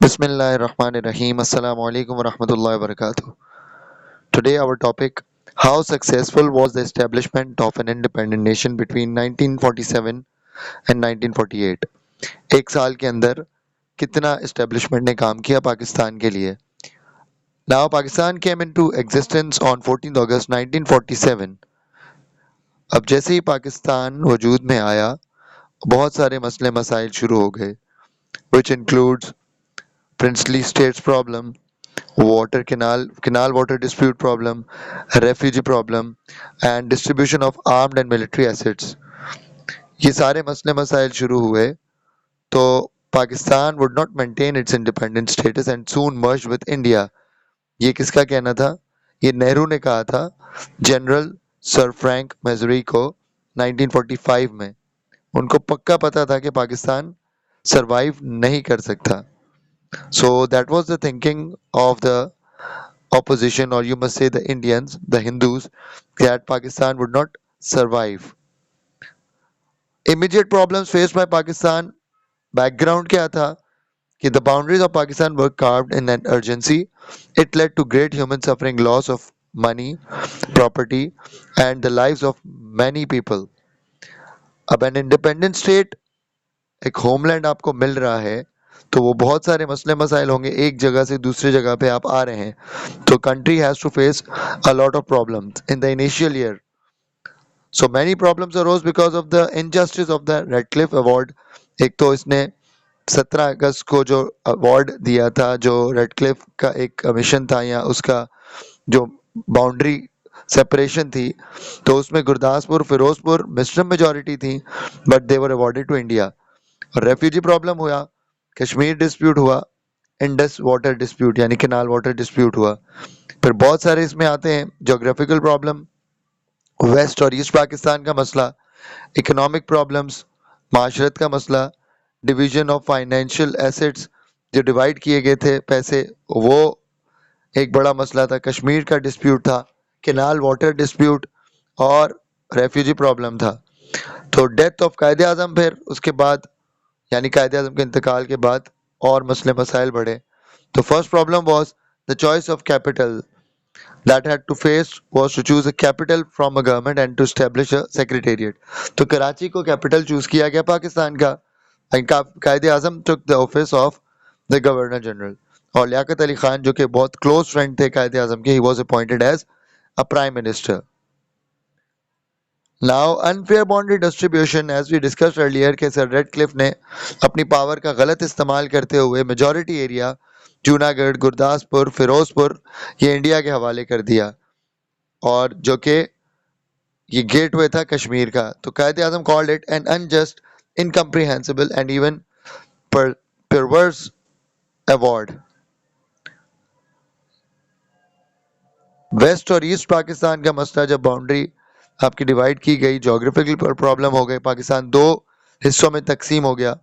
Bismillahirrahmanirrahim. Assalamu alaikum wa rahmatullahi wa barakatuh. Today our topic: how successful was the establishment of an independent nation between 1947 and 1948? एक साल के अंदर कितना establishment ने काम किया पाकिस्तान के लिए? Now Pakistan came into existence on 14th August 1947. अब जैसे ही पाकिस्तान वजूद में आया, बहुत सारे मसले मसाइल शुरू हो गए, which includes princely states problem, water canal water dispute problem, refugee problem, and distribution of armed and military assets. ये सारे मसले मसाइल शुरू हुए तो Pakistan would not maintain its independent status and soon merged with India. ये किसका कहना था? ये नेहरू ने कहा था जनरल सर फ्रैंक मेजरी को 1945 में. उनको पक्का पता था कि पाकिस्तान सरवाइव नहीं कर सकता. So that was the thinking of the opposition, or you must say the Indians, the Hindus, that Pakistan would not survive. Immediate problems faced by Pakistan, background क्या था कि the boundaries of Pakistan were carved in an urgency. It led to great human suffering, loss of money, property, and the lives of many people. अब an independent state, एक homeland आपको मिल रहा है तो वो बहुत सारे मसले मसाइल होंगे. एक जगह से दूसरी जगह पे आप आ रहे हैं तो country has to face a lot of problems in the initial year. So many problems arose because of the injustice of the Radcliffe Award. एक तो इसने 17 अगस्त को जो अवार्ड दिया था, जो रेडक्लिफ का एक कमीशन था या उसका जो बाउंड्री सेपरेशन थी, तो उसमें गुरदासपुर फिरोजपुर मिश्रम मेजॉरिटी थी, but they were awarded to India. Refugee problem हुआ, कश्मीर डिस्प्यूट हुआ, इंडस वाटर डिस्प्यूट यानी केनाल वाटर डिस्प्यूट हुआ. फिर बहुत सारे इसमें आते हैं ज्योग्राफिकल प्रॉब्लम, वेस्ट और ईस्ट पाकिस्तान का मसला, इकोनॉमिक प्रॉब्लम्स, माशरत का मसला, डिवीजन ऑफ फाइनेंशियल एसेट्स, जो डिवाइड किए गए थे पैसे, वो एक बड़ा मसला था, कश्मीर का डिस्प्यूट था, केनाल वाटर डिस्प्यूट और रेफ्यूजी प्रॉब्लम था. तो डेथ ऑफ कायदे आज़म, फिर उसके बाद यानी कायदे आज़म के इंतकाल के बाद और मसले मसाइल बढ़े. तो first problem was the choice of capital that had to face was to choose a capital from a government and to establish a secretariat. तो कराची को कैपिटल चूज किया गया पाकिस्तान का. कायदे आज़म took the office of the governor general और लियाकत अली खान जो कि बहुत क्लोज फ्रेंड थे कायदे आज़म के, he was appointed as a prime minister. Now unfair boundary distribution, as we discussed earlier कि सर रेडक्लिफ ने अपनी पावर का गलत इस्तेमाल करते हुए मेजॉरिटी एरिया जूनागढ़, गुरदासपुर, फिरोजपुर ये इंडिया के हवाले कर दिया और जो कि ये गेटवे था कश्मीर का. तो Quaid-e Azam called it an unjust, incomprehensible and even perverse award. West और ईस्ट पाकिस्तान का मसला, जब बाउंड्री आपकी डिवाइड की गई, ज्योग्राफिकल प्रॉब्लम हो गई, पाकिस्तान दो हिस्सों में तकसीम हो गया,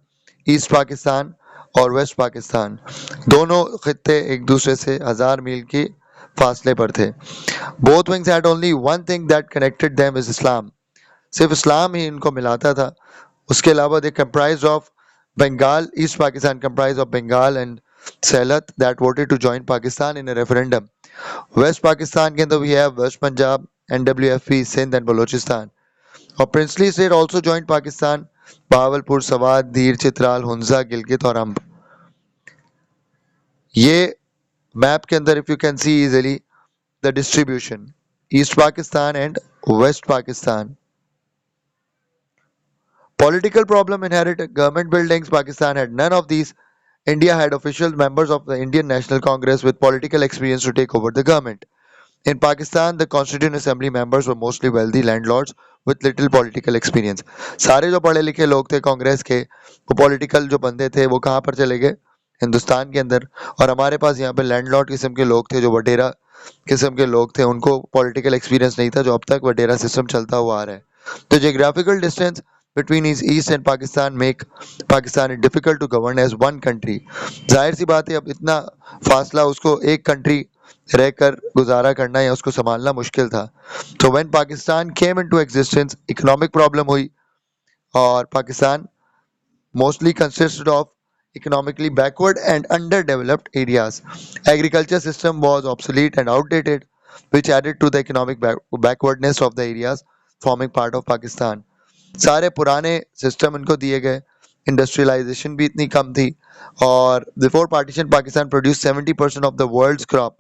ईस्ट पाकिस्तान और वेस्ट पाकिस्तान. दोनों खित्ते एक दूसरे से 1000 मील की फासले पर थे. Both wings had only one thing that connected them is Islam. सिर्फ इस्लाम ही इनको मिलाता था. उसके अलावा they comprise of Bengal, east Pakistan comprise of Bengal and Sylhet that voted to join Pakistan in a referendum. West Pakistan के अंदर we have west Punjab, NWFP, Sindh and Balochistan. और princely state also joined Pakistan, Bahawalpur, Swat, Dir, Chitral, Hunza, Gilgit और अम्ब. ये मैप के अंदर if you can see easily the distribution, east Pakistan and west Pakistan. Political problem inherited government buildings. Pakistan had none of these. India had official members of the Indian National Congress with political experience to take over the government. In Pakistan, the Constituent Assembly members were mostly wealthy landlords with little political experience. सारे जो पढ़े लिखे लोग थे कांग्रेस के, वो political जो बंदे थे वो कहाँ पर चले गए? हिंदुस्तान के अंदर. और हमारे पास यहाँ पे लैंडलॉर्ड किस्म के लोग थे, जो वडेरा किस्म के लोग थे, उनको पॉलिटिकल एक्सपीरियंस नहीं था, जो अब तक वडेरा सिस्टम चलता हुआ आ रहा है. तो geographical distance between his east and Pakistan make Pakistan difficult to govern as one country. जाहिर सी बात है, अब इतना फासला उसको एक कंट्री रहकर गुजारा करना या उसको संभालना मुश्किल था. तो when Pakistan came into existence, economic problem हुई और Pakistan mostly consisted of economically backward and underdeveloped areas. Agriculture system was obsolete and outdated, which added to the economic backwardness of the areas forming part of Pakistan. सारे पुराने system इनको दिए गए, industrialisation भी इतनी कम थी, और before partition Pakistan produce 70% of the world's crop,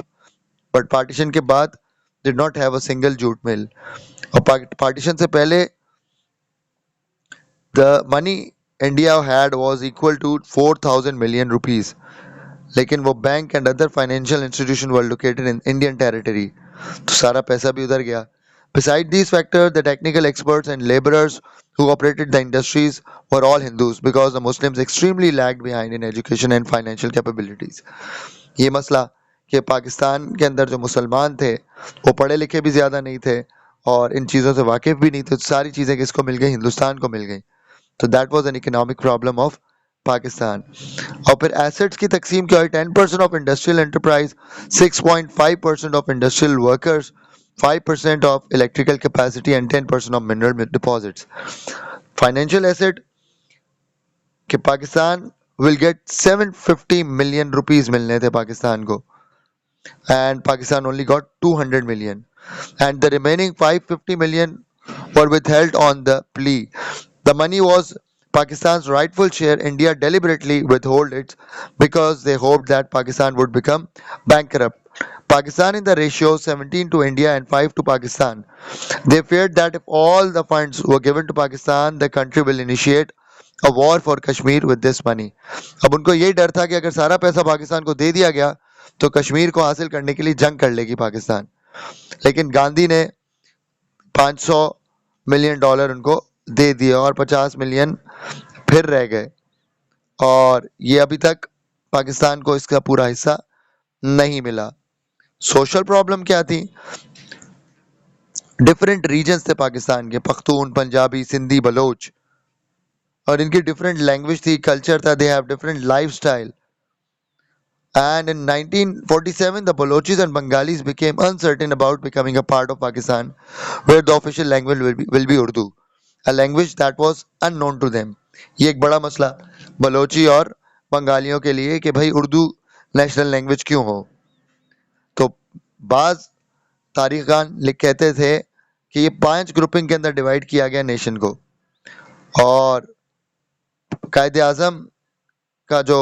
but partition के बाद did not have a single jute mill. और पार्टीशन से पहले the money India had was equal to 4000 million rupees, लेकिन वो bank and other financial institution were located in Indian territory, तो सारा पैसा भी उधर गया। Beside these factors, the technical experts and laborers who operated the industries were all Hindus because the Muslims extremely lagged behind in education and financial capabilities. ये मसला कि पाकिस्तान के अंदर जो मुसलमान थे वो पढ़े लिखे भी ज़्यादा नहीं थे और इन चीज़ों से वाकिफ़ भी नहीं थे, तो सारी चीज़ें किसको मिल गई? हिंदुस्तान को मिल गई। तो that was an economic problem of Pakistan. और फिर एसेट्स की तकसीम क्या हुई? 10% of industrial enterprise, 6.5% of industrial workers, 5% of electrical capacity and 10% of mineral deposits. Financial asset कि Pakistan will get 750 million rupees मिलने थे पाकिस्तान को, and Pakistan only got 200 million, and the remaining 550 million were withheld on the plea. The money was Pakistan's rightful share. India deliberately withheld it because they hoped that Pakistan would become bankrupt. Pakistan in the ratio 17 to India and 5 to Pakistan. They feared that if all the funds were given to Pakistan, the country will initiate a war for Kashmir with this money. अब उनको यही डर था कि अगर सारा पैसा पाकिस्तान को दे दिया गया तो कश्मीर को हासिल करने के लिए जंग कर लेगी पाकिस्तान। लेकिन गांधी ने 500 मिलियन डॉलर उनको दे दिए और 50 मिलियन फिर रह गए, और ये अभी तक पाकिस्तान को इसका पूरा हिस्सा नहीं मिला। सोशल प्रॉब्लम क्या थी? डिफरेंट रीजन्स थे पाकिस्तान के, पख्तून, पंजाबी, सिंधी, बलोच, और इनकी डिफरेंट लैंग्वेज थी, कल्चर था, they have different lifestyle. And in 1947, the Balochis and Bengalis became uncertain about becoming a part of Pakistan, where the official language will be Urdu, a language that was unknown to them. ये एक बड़ा मसला बलोची और बंगालियों के लिए कि भाई Urdu national language क्यों हो। तो बाज तारीखान लिख कहते थे कि ये 5 ग्रुपिंग के अंदर डिवाइड किया गया नेशन को, और कायदे आज़म का जो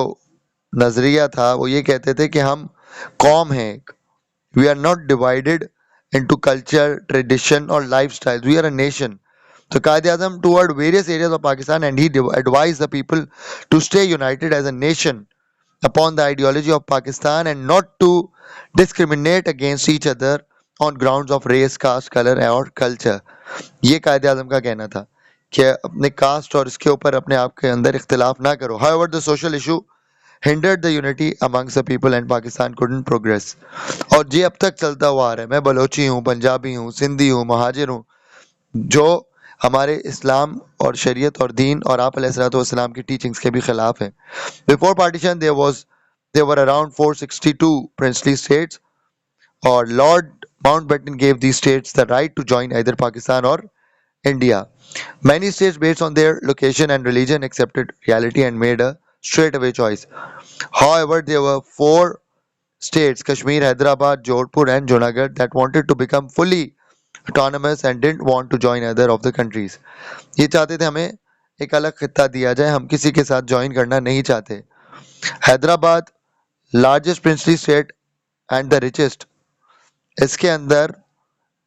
नजरिया था वो ये कहते थे कि हम कौम हैं, we are not divided into culture, tradition और lifestyle, we are a nation. तो Quaid-e Azam toward various areas of Pakistan and he advise the people to stay united as a nation upon the ideology of Pakistan and not to discriminate against each other on grounds of race, caste, color और culture। ये कायदे आज़म का कहना था कि अपने cast और इसके ऊपर अपने आप के अंदर इख्तिलाफ ना करो। However, the social issue hindered the unity amongst the people and Pakistan couldn't progress। और ये अब तक चलता हुआ आ रहा है। मैं बलोची हूँ, पंजाबी हूँ, सिंधी हूँ, महाजिर हूँ, जो हमारे इस्लाम और शरीयत और दीन और आप अलैहिस्सलाम की टीचिंग्स के भी खिलाफ है। Before partition there were around 462 princely states, or Lord Mountbatten gave these states the right to join either Pakistan or India. Many states based on their location and religion accepted reality and made a straightaway choice. However, there were 4 states, Kashmir, Hyderabad, Jodhpur and Junagadh, that wanted to become fully autonomous and didn't want to join either of the countries. ये चाहते थे हमें एक अलग खित्ता दिया जाए, हम किसी के साथ ज्वाइन करना नहीं चाहते। Hyderabad largest princely state and the richest, इसके अंदर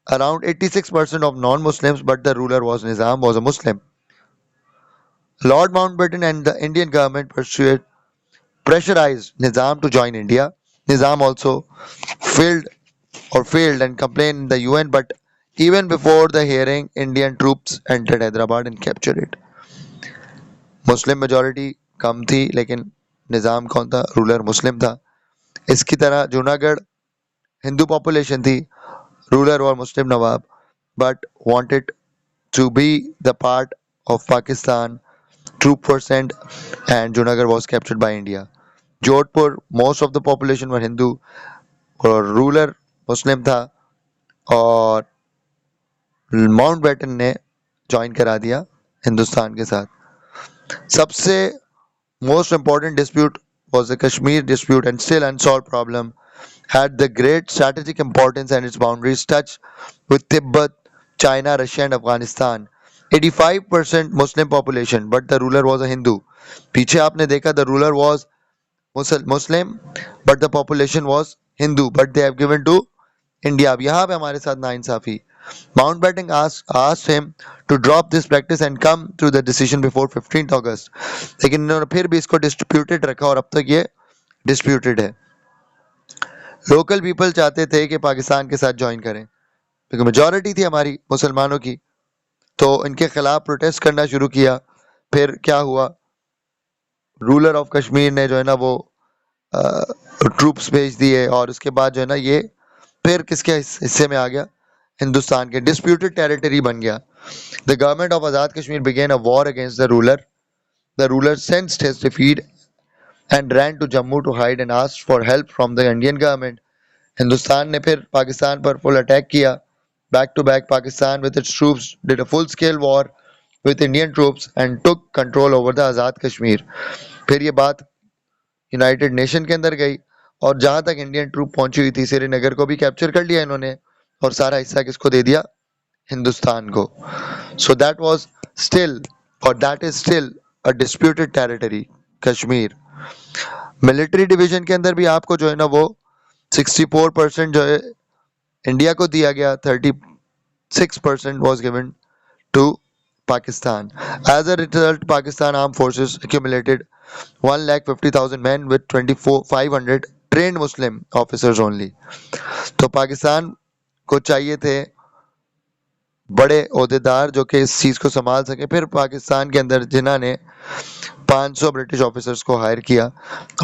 around 86% of non-Muslims, but the ruler was Nizam, was a Muslim. Lord Mountbatten and the Indian government pressurized Nizam to join India. Nizam also failed and complained in the UN, but even before the hearing, Indian troops entered Hyderabad and captured it. मुस्लिम majority कम थी, लेकिन निज़ाम कौन था? Ruler मुस्लिम था। इसकी तरह जूनागढ़ हिंदू पॉपुलेशन थी, रूलर और मुस्लिम नवाब, but wanted to be the part of Pakistan. Troops were sent and Junagadh was captured by India. Jodhpur, most of the population were Hindu और ruler Muslim था, और माउंटबेटन ने ज्वाइन करा दिया हिंदुस्तान के साथ। सबसे Most important dispute was the Kashmir dispute, and still unsolved problem had the great strategic importance, and its boundaries touch with Tibet, China, Russia, and Afghanistan. 85% Muslim population, but the ruler was a Hindu. पीछे आपने देखा the ruler was Muslim, but the population was Hindu, but they have given to India. अब यहाँ पे हमारे साथ नाइंसाफी. Mountbatten asked him to drop this practice and come to the decision before 15th August. लेकिन इन्होंने फिर भी इसको डिस्प्यूटेड रखा और अब तक ये डिस्प्यूटेड है. लोकल पीपल चाहते थे कि पाकिस्तान के साथ ज्वाइन करें क्योंकि मेजॉरिटी थी हमारी मुसलमानों की, तो इनके खिलाफ प्रोटेस्ट करना शुरू किया. फिर क्या हुआ, रूलर ऑफ कश्मीर ने जो है ना वो ट्रूप्स भेज दिए और उसके बाद जो है ना ये फिर किसके हिस्से में आ गया, हिंदुस्तान के. डिस्प्यूटेड टेरिटरी बन गया. The government of Azad Kashmir began a war against the ruler. The ruler sensed his defeat and ran to Jammu to hide and asked for help from the Indian government. Hindustan ने फिर पाकिस्तान पर फुल अटैक किया. Back to back, Pakistan with its troops did a full-scale war with Indian troops and took control over the Azad Kashmir. फिर ये बात United nation के अंदर गई और जहां तक इंडियन ट्रूप पहुंची हुई थी श्रीनगर को भी कैप्चर कर लिया इन्होंने और सारा हिस्सा किसको दे दिया, हिंदुस्तान को. सो दैट वाज स्टिल और that is still a disputed territory Kashmir. Military division के अंदर भी आपको जो है ना वो 64% जो है इंडिया को दिया गया, 36% was given to Pakistan. As a result, Pakistan armed forces accumulated 1,50,000 men with 2,500 trained Muslim officers only. तो पाकिस्तान को चाहिए थे बड़े ओहदेदार जो कि इस चीज को संभाल सके. फिर पाकिस्तान के अंदर जिन्होंने 500 ब्रिटिश ऑफिसर्स को हायर किया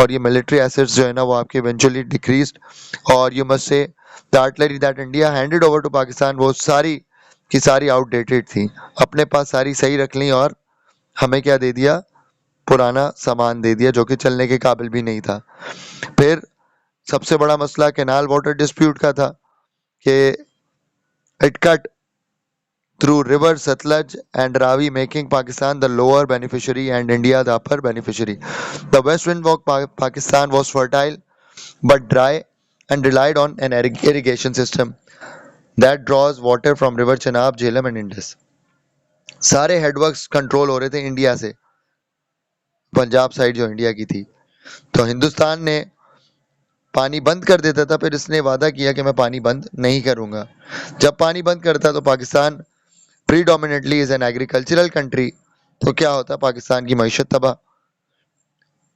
और ये मिलिट्री एसेट्स जो है ना वो आपके इवेंचुअली डिक्रीज्ड. और you must say the artillery that India handed over to Pakistan वो सारी की सारी आउटडेटेड थी, अपने पास सारी सही रख ली और हमें क्या दे दिया, पुराना सामान दे दिया जो कि चलने के काबिल भी नहीं था. फिर सबसे बड़ा मसला कैनाल वाटर डिस्प्यूट का था कि it cut through river Satluj and Ravi, making Pakistan the lower beneficiary and India the upper beneficiary. The West Bengal Pakistan was fertile but dry and relied on an irrigation system that draws water from river Chenab, Jhelum and Indus. सारे headworks control हो रहे थे India से, Punjab side जो India की थी. तो हिंदुस्तान ने पानी बंद कर देता था, फिर इसने वादा किया कि मैं पानी बंद नहीं करूंगा. जब पानी बंद करता तो Pakistan predominantly is an agricultural country, तो क्या होता, पाकिस्तान की मईशत तबाह.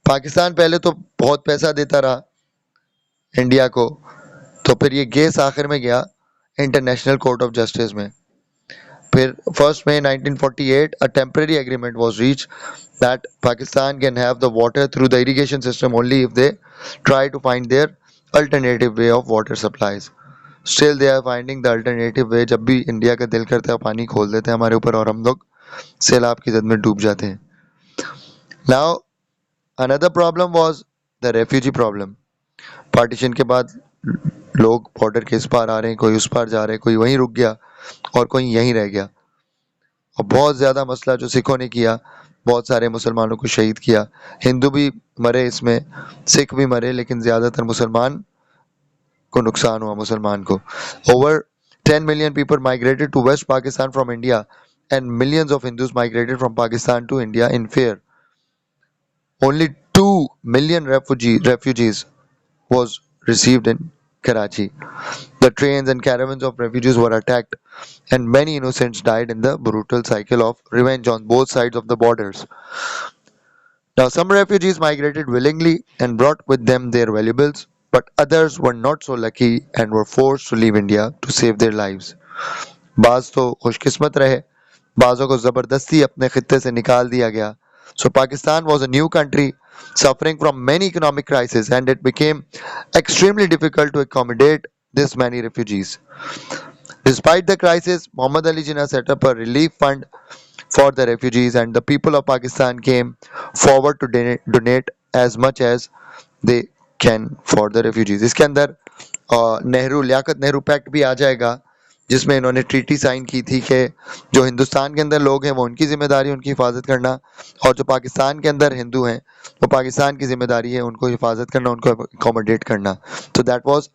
पाकिस्तान पहले तो बहुत पैसा देता रहा इंडिया को, तो फिर ये केस आखिर में गया इंटरनेशनल कोर्ट ऑफ जस्टिस में. फिर 1 May 1948 a temporary agreement was reached that Pakistan can have the water through the irrigation system only if they try to find their alternative way of water supplies. Still they are finding the alternative way. जब भी India का दिल करता है पानी खोल देते हैं हमारे ऊपर और हम लोग सैलाब की जद में डूब जाते हैं. Now another problem was the refugee problem. Partition के बाद लोग बॉर्डर के इस पार आ रहे हैं, कोई उस पार जा रहे हैं, कोई वहीं रुक गया और कोई यहीं रह गया. और बहुत ज़्यादा मसला जो सिखों ने किया, बहुत सारे मुसलमानों को शहीद किया. हिंदू भी मरे इसमें, सिख भी मरे, लेकिन ज़्यादातर मुसलमान को नुकसान हुआ. मुसलमान को over 10 million people migrated to West Pakistan from India and millions of Hindus migrated from Pakistan to India in fear. Only 2 million refugees was received in Karachi. The trains and caravans of refugees were attacked and many innocents died in the brutal cycle of revenge on both sides of the borders. Now some refugees migrated willingly and brought with them their valuables, but others were not so lucky and were forced to leave India to save their lives. बाज तो खुशकिस्मत रहे, बाजों को ज़बरदस्ती अपने खित्ते से निकाल दिया गया. So Pakistan was a new country suffering from many economic crises and it became extremely difficult to accommodate this many refugees. Despite the crisis, Muhammad Ali Jinnah set up a relief fund for the refugees and the people of Pakistan came forward to donate as much as they can for the refugees. इसके अंदर Nehru Liaquat Nehru pact भी आ जाएगा जिसमें इन्होंने treaty sign की थी कि जो हिंदुस्तान के अंदर लोग हैं वो उनकी जिम्मेदारी उनकी हिफाजत करना, और जो पाकिस्तान के अंदर हिंदू हैं वो पाकिस्तान की जिम्मेदारी है उनको हिफाजत करना, उनको अकोमोडेट करना। तो that was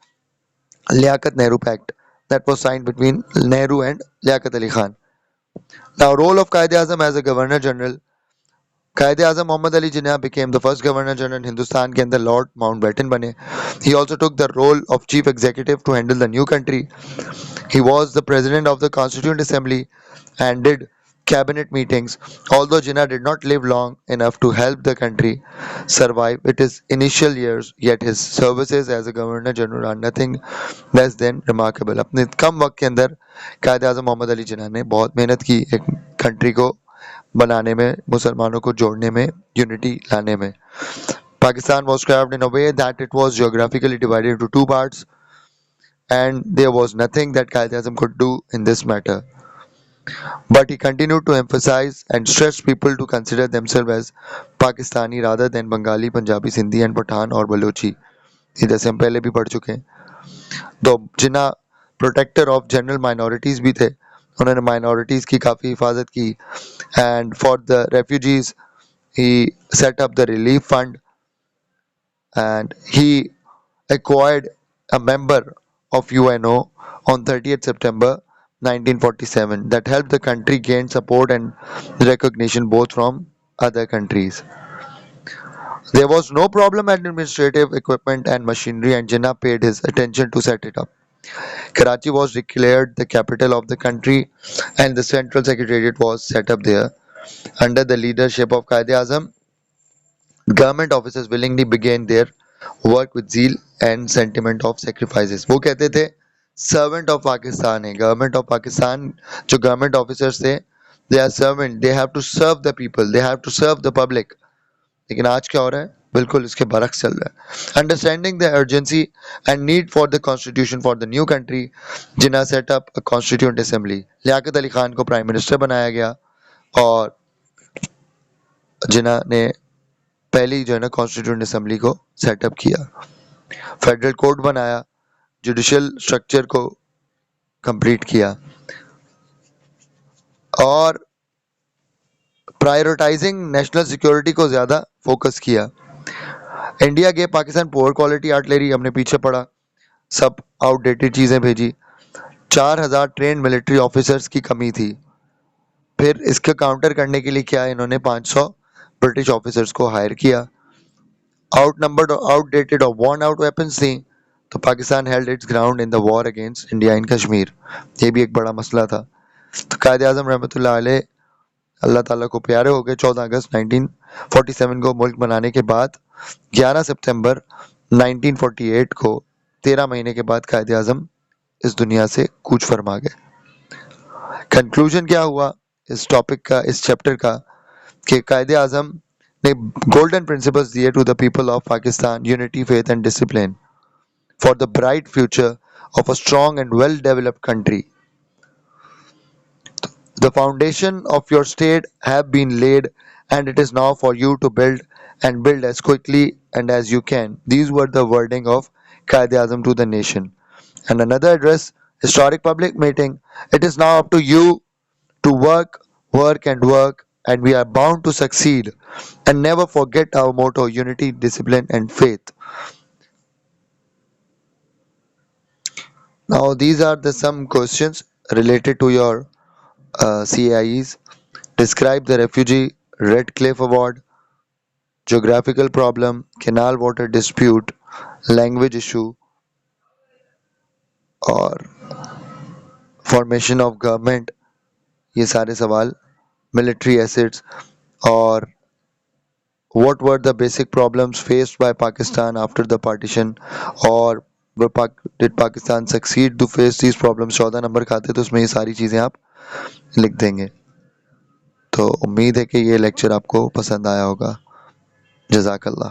Liaquat Nehru pact that was signed between Nehru and Liaquat Ali Khan. Now, role of Quaid-e-Azam as a Governor General. Quaid-e-Azam Muhammad Ali Jinnah became the first Governor General in Hindustan के अंदर Lord Mountbatten बने. He also took the role of Chief Executive to handle the new country. He was the President of the Constituent Assembly and did cabinet meetings. Although Jinnah did not live long enough to help the country survive its initial years, yet his services as a Governor General are nothing less than remarkable. अपने कम वक्त के अंदर कायद आज़म मोहम्मद अली जिन्ना ने बहुत मेहनत की एक country को बनाने में, मुसलमानों को जोड़ने में, यूनिटी लाने में. Pakistan was carved in a way that it was geographically divided into two parts, and there was nothing that Quaid-e-Azam could do in this matter. But he continued to emphasize and stress people to consider themselves as Pakistani rather than Bengali, Punjabi, Sindhi and Pathan or Balochi. ये जैसे हम पहले भी पढ़ चुके हैं. तो जिन्ना protector of general minorities भी थे, उन्होंने माइनॉरिटीज़ की काफ़ी हिफाजत की. And for the refugees he set up the relief fund, and he acquired a member of UNO on 30th September 1947 that helped the country gain support and recognition both from other countries. There was no problem at administrative equipment and machinery, and Jinnah paid his attention to set it up. Karachi was declared the capital of the country, and the central secretariat was set up there. Under the leadership of Quaid-e-Azam, government officers willingly began their work with zeal and sentiment of sacrifices. वो कहते थे servant of Pakistan है, government of Pakistan जो government officers थे, they are servant, they have to serve the people, they have to serve the public. लेकिन आज क्या हो रहा है? बिल्कुल इसके बरक्स चल रहा है. Understanding the urgency and need for the constitution for the new country, Jinnah set up a constituent assembly. Liaquat Ali Khan को प्राइम मिनिस्टर बनाया गया और जिन्ना ने पहली जो है ना कॉन्स्टिट्यूंट असेंबली को सेटअप किया, फेडरल कोड बनाया, जुडिशियल स्ट्रक्चर को कंप्लीट किया और प्रायोरिटाइजिंग नेशनल सिक्योरिटी को ज़्यादा फोकस किया. इंडिया के पाकिस्तान पुअर क्वालिटी आर्टिलरी हमने पीछे पढ़ा, सब आउटडेटेड चीज़ें भेजी. 4000 ट्रेन मिलिट्री ऑफिसर्स की कमी थी. फिर इसके काउंटर करने के लिए क्या, इन्होंने 500 ब्रिटिश ऑफिसर्स को हायर किया. आउटनंबर्ड और आउटडेटेड और worn out वेपन्स थी, तो Pakistan held it's ground in the war against India in Kashmir. ये भी एक बड़ा मसला था. तो कायद आज़म रहमतुल्लाह अलैह अल्लाह ताला को प्यारे हो गए. 14 अगस्त 1947 को मुल्क बनाने के बाद 11 सितंबर 1948 को 13 महीने के बाद कायद आज़म इस दुनिया से कूच फरमा गए. कंक्लूजन क्या हुआ इस टॉपिक का, इस चैप्टर का, कि कायद आज़म ने गोल्डन प्रिंसिपल्स दिए to the people of Pakistan: unity, faith and discipline for the bright future of a strong and well developed country. The foundation of your state have been laid, and it is now for you to build as quickly and as you can. These were the wording of Quaid-e-Azam to the nation. And another address, historic public meeting. It is now up to you to work, and we are bound to succeed. And never forget our motto: unity, discipline, and faith. Now, these are the some questions related to your CAIEs. Describe the refugee Red Cliff Award, geographical problem, canal water dispute, language issue, और formation of government. ये सारे सवाल, military assets, और what were the basic problems faced by Pakistan after the partition, और did Pakistan succeed to face these problems. 14 number का आते तो उसमें ये सारी चीज़ें आप लिख देंगे. तो उम्मीद है कि ये लेक्चर आपको पसंद आया होगा. जज़ाकल्लाह.